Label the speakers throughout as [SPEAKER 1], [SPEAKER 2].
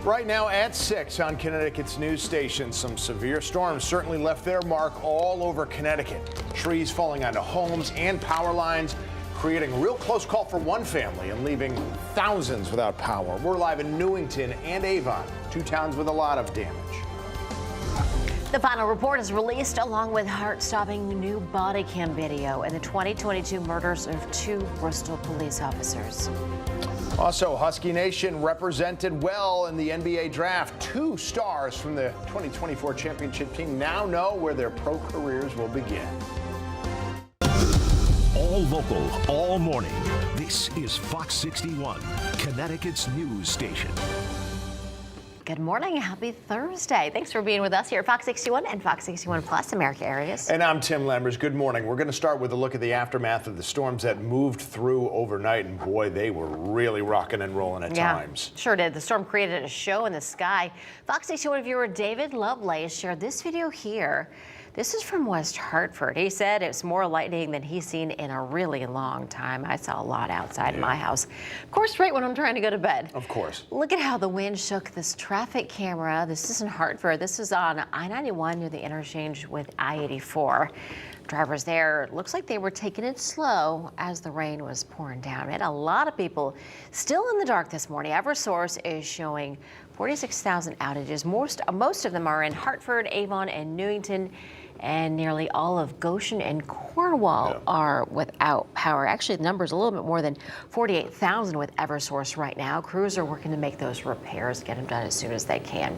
[SPEAKER 1] Right now at 6 on Connecticut's news station, some severe storms certainly left their mark all over Connecticut. Trees falling onto homes and power lines, creating a real close call for one family and leaving thousands without power. We're live in Newington and Avon, two towns with a lot of damage.
[SPEAKER 2] The final report is released along with heart-stopping new body cam video in the 2022 murders of 2 Bristol police officers.
[SPEAKER 1] Also, Husky Nation represented well in the NBA draft. 2 stars from the 2024 championship team now know where their pro careers will begin.
[SPEAKER 3] All local, all morning. This is Fox 61, Connecticut's news station.
[SPEAKER 2] Good morning. Happy Thursday. Thanks for being with us here at Fox 61 and Fox 61 Plus America areas.
[SPEAKER 1] And I'm Tim Lambers. Good morning. We're going to start with a look at the aftermath of the storms that moved through overnight. And boy, they were really rocking and rolling at times.
[SPEAKER 2] Sure did. The storm created a show in the sky. Fox 61 viewer David Lovelace shared this video here. This is from West Hartford. He said it's more lightning than he's seen in a really long time. I saw a lot outside my house. Of course, right when I'm trying to go to bed.
[SPEAKER 1] Of course.
[SPEAKER 2] Look at how the wind shook this traffic camera. This is in Hartford. This is on I-91 near the interchange with I-84. Drivers there, looks like they were taking it slow as the rain was pouring down. And a lot of people still in the dark this morning. EverSource is showing 46,000 outages. Most of them are in Hartford, Avon, and Newington. And nearly all of Goshen and Cornwall are without power. Actually, the number is a little bit more than 48,000 with EverSource right now. Crews are working to make those repairs, get them done as soon as they can.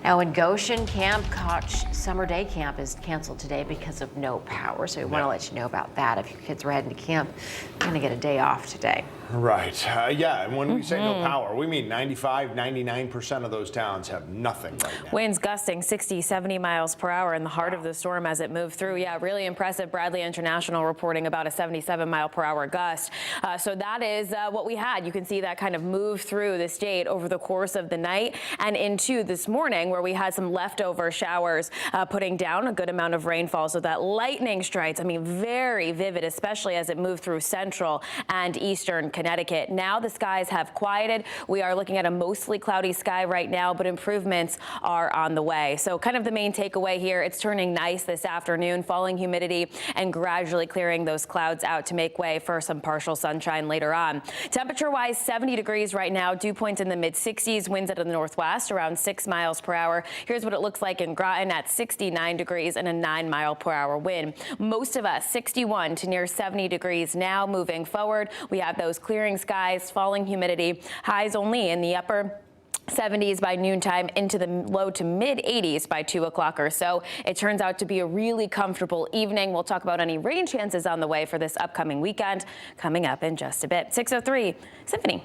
[SPEAKER 2] Now in Goshen, Camp Koch Summer Day Camp is canceled today because of no power. So we want to let you know about that. If your kids are heading to camp, you're going to get a day off today.
[SPEAKER 1] Right. Yeah, and when we say no power, we mean 95, 99% of those towns have nothing right now.
[SPEAKER 4] Winds gusting 60, 70 miles per hour in the heart of the storm as it moved through. Yeah, really impressive. Bradley International reporting about a 77 mile per hour gust. So that is what we had. You can see that kind of move through the state over the course of the night and into this morning, where we had some leftover showers putting down a good amount of rainfall. So that lightning strikes, I mean, very vivid, especially as it moved through central and eastern Connecticut. Now the skies have quieted. We are looking at a mostly cloudy sky right now, but improvements are on the way. So kind of the main takeaway here, it's turning nice this afternoon, falling humidity and gradually clearing those clouds out to make way for some partial sunshine later on. Temperature wise, 70 degrees right now, dew points in the mid 60s, winds out of the northwest around 6 miles per hour. Here's what it looks like in Groton at 69 degrees and a 9 mile per hour wind. Most of us 61 to near 70 degrees now. Moving forward, we have those clearing skies, falling humidity, highs only in the upper 70s by noontime, into the low to mid 80s by 2 o'clock or so. It turns out to be a really comfortable evening. We'll talk about any rain chances on the way for this upcoming weekend coming up in just a bit. 6:03, Symphony.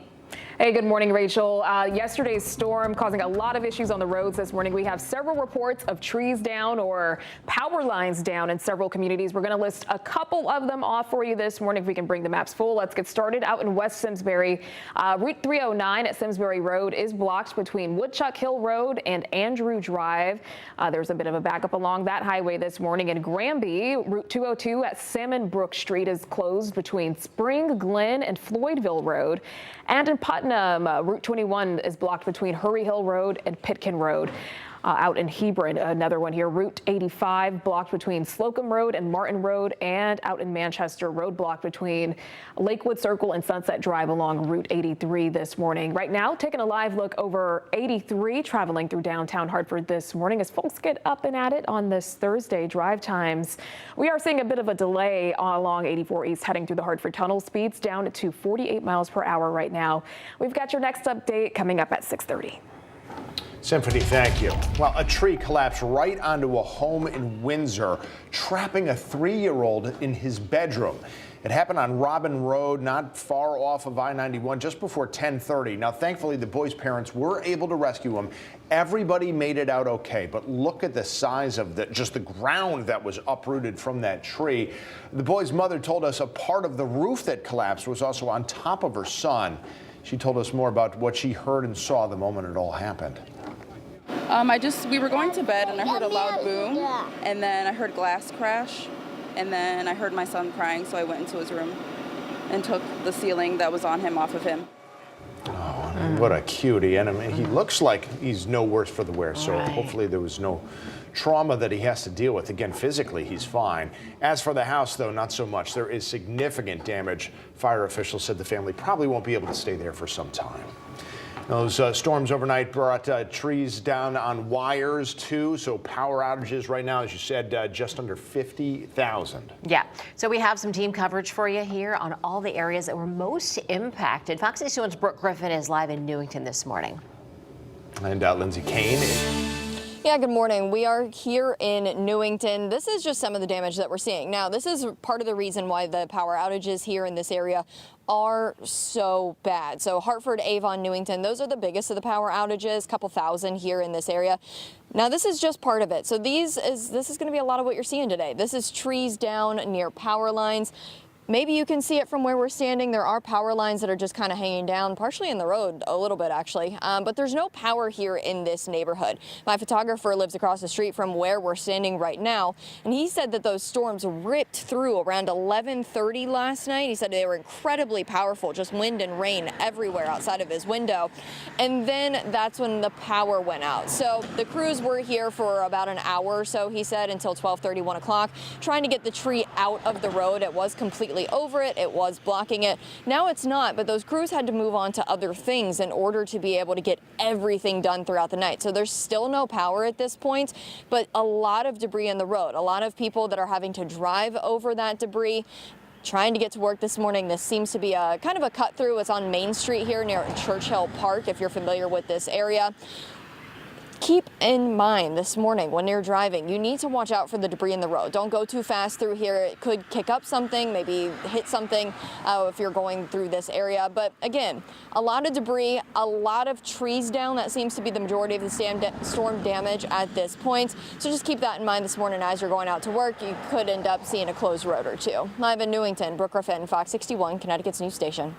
[SPEAKER 5] Hey, good morning, Rachel. Yesterday's storm causing a lot of issues on the roads this morning. We have several reports of trees down or power lines down in several communities. We're going to list a couple of them off for you this morning if we can bring the maps full. Let's get started out in West Simsbury. Route 309 at Simsbury Road is blocked between Woodchuck Hill Road and Andrew Drive. There's a bit of a backup along that highway this morning. In Granby, Route 202 at Salmon Brook Street is closed between Spring Glen and Floydville Road. And in Putnam, Route 21 is blocked between Hurry Hill Road and Pitkin Road. Out in Hebron, another one here, Route 85 blocked between Slocum Road and Martin Road, and out in Manchester, road blocked between Lakewood Circle and Sunset Drive along Route 83 this morning. Right now, taking a live look over 83 traveling through downtown Hartford this morning as folks get up and at it on this Thursday drive times. We are seeing a bit of a delay along 84 East heading through the Hartford Tunnel, speeds down to 48 miles per hour right now. We've got your next update coming up at 6:30.
[SPEAKER 1] Symphony, thank you. Well, a tree collapsed right onto a home in Windsor, trapping a 3-year-old in his bedroom. It happened on Robin Road, not far off of I-91, just before 10:30. Now, thankfully, the boy's parents were able to rescue him. Everybody made it out okay, but look at the size of just the ground that was uprooted from that tree. The boy's mother told us a part of the roof that collapsed was also on top of her son. She told us more about what she heard and saw the moment it all happened.
[SPEAKER 6] We were going to bed and I heard a loud boom, and then I heard glass crash, and then I heard my son crying, so I went into his room and took the ceiling that was on him off of him.
[SPEAKER 1] Oh, What a cutie. And I mean, he looks like he's no worse for the wear. So
[SPEAKER 2] Right.
[SPEAKER 1] hopefully there was no trauma that he has to deal with. Again, physically, he's fine. As for the house, though, not so much. There is significant damage. Fire officials said the family probably won't be able to stay there for some time. Those storms overnight brought trees down on wires, too. So power outages right now, as you said, just under 50,000.
[SPEAKER 2] Yeah, so we have some team coverage for you here on all the areas that were most impacted. Fox 61's Brooke Griffin is live in Newington this morning.
[SPEAKER 1] And Lindsay Kane.
[SPEAKER 7] Yeah, good morning. We are here in Newington. This is just some of the damage that we're seeing. Now, this is part of the reason why the power outages here in this area are so bad. So Hartford, Avon, Newington, those are the biggest of the power outages, a couple thousand here in this area. Now, this is just part of it. So this is going to be a lot of what you're seeing today. This is trees down near power lines. Maybe you can see it from where we're standing. There are power lines that are just kind of hanging down, partially in the road, a little bit actually, but there's no power here in this neighborhood. My photographer lives across the street from where we're standing right now, and he said that those storms ripped through around 11:30 last night. He said they were incredibly powerful, just wind and rain everywhere outside of his window. And then that's when the power went out. So the crews were here for about an hour or so, he said, until 12:30, 1 o'clock, trying to get the tree out of the road. It was completely over it. It was blocking it. Now it's not, but those crews had to move on to other things in order to be able to get everything done throughout the night. So there's still no power at this point, but a lot of debris in the road. A lot of people that are having to drive over that debris, trying to get to work this morning. This seems to be a kind of a cut through. It's on Main Street here near Churchill Park, if you're familiar with this area. Keep in mind this morning when you're driving, you need to watch out for the debris in the road. Don't go too fast through here. It could kick up something, maybe hit something if you're going through this area. But again, a lot of debris, a lot of trees down. That seems to be the majority of the storm damage at this point. So just keep that in mind this morning as you're going out to work. You could end up seeing a closed road or two. Live in Newington, Brooke Griffin, Fox 61, Connecticut's news station.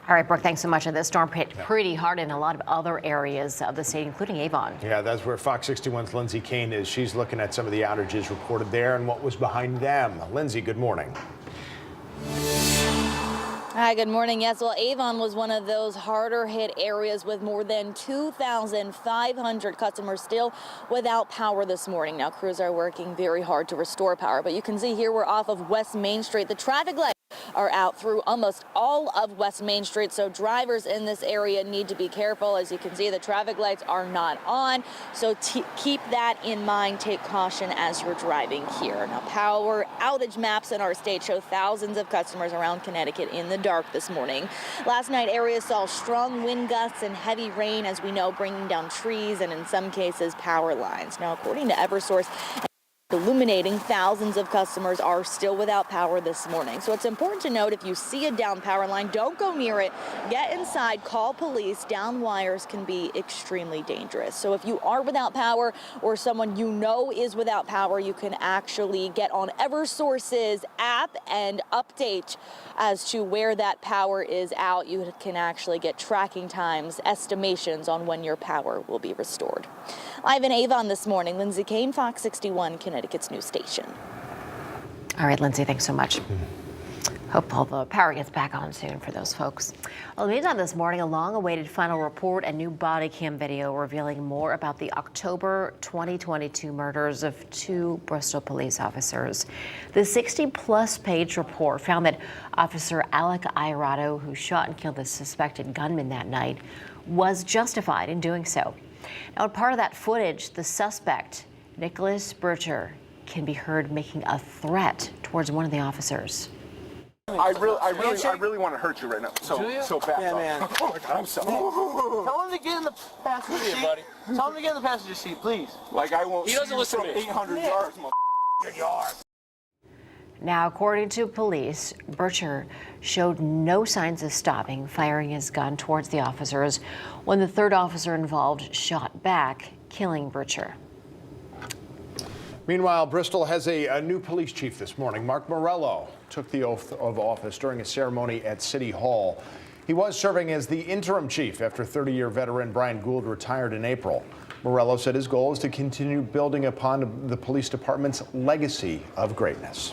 [SPEAKER 2] All right, Brooke, thanks so much. And this storm hit pretty hard in a lot of other areas of the state, including Avon.
[SPEAKER 1] Yeah, that's where Fox 61's Lindsay Kane is. She's looking at some of the outages reported there and what was behind them. Lindsay, good morning.
[SPEAKER 8] Hi, good morning. Yes, well, Avon was one of those harder hit areas with more than 2,500 customers still without power this morning. Now, crews are working very hard to restore power, but you can see here we're off of West Main Street. The traffic lights are out through almost all of West Main Street, so drivers in this area need to be careful. As you can see, the traffic lights are not on, so keep that in mind. Take caution as you're driving here. Now, power outage maps in our state show thousands of customers around Connecticut in the dark this morning. Last night, areas saw strong wind gusts and heavy rain, as we know, bringing down trees and in some cases power lines. Now, according to Eversource, illuminating, thousands of customers are still without power this morning. So it's important to note, if you see a down power line, don't go near it. Get inside, call police. Down wires can be extremely dangerous. So if you are without power or someone you know is without power, you can actually get on Eversource's app and update as to where that power is out. You can actually get tracking times, estimations on when your power will be restored. Live in Avon this morning, Lindsay Kane, Fox 61, Connecticut's news station.
[SPEAKER 2] All right, Lindsay, thanks so much. Hope all the power gets back on soon for those folks. Well, meantime, this morning, a long-awaited final report and new body cam video revealing more about the October 2022 murders of 2 Bristol police officers. The 60-plus page report found that Officer Alec Iorato, who shot and killed the suspected gunman that night, was justified in doing so. Now, part of that footage, the suspect, Nicholas Bircher, can be heard making a threat towards one of the officers.
[SPEAKER 9] I really want to hurt you right now. So bad.
[SPEAKER 10] Yeah, man.
[SPEAKER 9] Oh my God, I'm sorry.
[SPEAKER 10] Tell him to get in the passenger seat, buddy. Tell him to get in the passenger seat, please.
[SPEAKER 9] Like I won't.
[SPEAKER 10] He doesn't listen
[SPEAKER 9] from
[SPEAKER 10] to me.
[SPEAKER 9] 800 yards, yards.
[SPEAKER 2] Now, according to police, Bircher showed no signs of stopping, firing his gun towards the officers when the third officer involved shot back, killing Bircher.
[SPEAKER 1] Meanwhile, Bristol has a new police chief this morning. Mark Morello took the oath of office during a ceremony at City Hall. He was serving as the interim chief after 30-year veteran Brian Gould retired in April. Morello said his goal is to continue building upon the police department's legacy of greatness.